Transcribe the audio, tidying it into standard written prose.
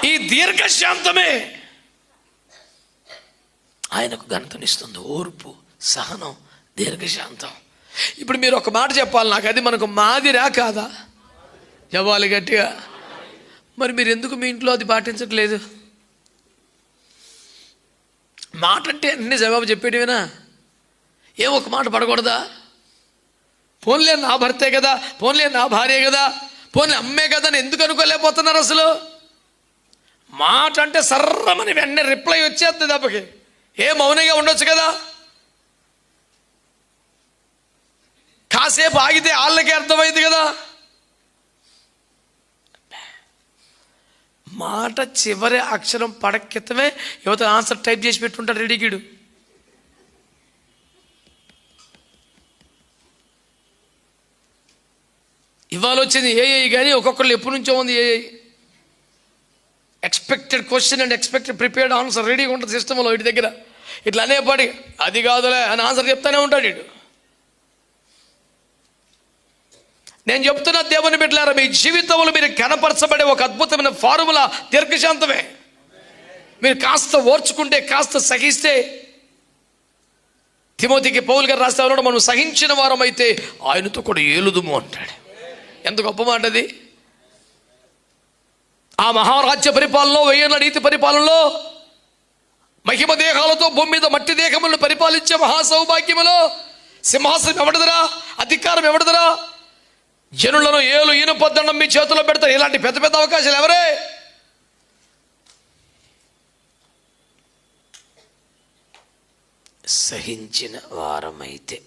ఈ దీర్ఘశాంతమే ఆయనకు ఘనతనిస్తుంది. ఓర్పు, సహనం, దీర్ఘశాంతం. ఇప్పుడు మీరు ఒక మాట చెప్పాలి నాకు, అది మనకు మాదిరా కాదా? చెప్పాలి గట్టిగా. మరి మీరు ఎందుకు మీ ఇంట్లో అది పాటించట్లేదు? మాట అంటే అన్ని జవాబు చెప్పేటివేనా? ఏ ఒక మాట పడకూడదా? పోన్లే నా భర్తే కదా, పోన్లే నా భార్య కదా, పోన్లే అమ్మే కదా అని ఎందుకు అనుకోలేకపోతున్నారు అసలు? మాట అంటే సర్రమని వెంటనే రిప్లై వచ్చేస్తుంది దెబ్బకి. ఏ మౌనంగా ఉండొచ్చు కదా? కాసేపు ఆగితే వాళ్ళకే అర్థమైంది కదా. మాట చివరి అక్షరం పడక్కితమే యువత ఆన్సర్ టైప్ చేసి పెట్టుంటాడు రెడీగీడు. ఇవాళ వచ్చింది ఏఐ, కానీ ఒక్కొక్కళ్ళు ఎప్పటి నుంచో ఉంది AI. Expected question and expected prepared answer రెడీగా ఉంటుంది సిస్టంలో. వీటి దగ్గర ఇట్లా అనేపాటి అది కాదులే అని ఆన్సర్ చెప్తానే ఉంటాడు వీడు. నేను చెప్తున్నా దేవుని బిడ్డలారా, మీ జీవితంలో మీరు కనపరచబడే ఒక అద్భుతమైన ఫార్ములా దీర్ఘశాంతమే. మీరు కాస్త ఓర్చుకుంటే, కాస్త సహిస్తే, తిమోతికి పౌలు గారు రాస్తే ఉన్నాడు, మనం సహించిన వారం అయితే ఆయనతో కూడా ఏలుదుము అంటాడు. ఎంత గొప్ప మాట అది. ఆ మహారాజ్య పరిపాలనలో, 1000 ఏళ్ల నీతి పరిపాలనలో, మహిమ దేహాలతో భూమి మీద మట్టి దేహములను పరిపాలించే మహాసౌభాగ్యములో సింహాసనం ఎవడదరా? అధికారం ఎవడదరా? జనులను ఏలు ఈనుపొద్దండం మీ చేతిలో పెడతారు. ఇలాంటి పెద్ద పెద్ద అవకాశాలు ఎవరే? సహించిన వారమైతే.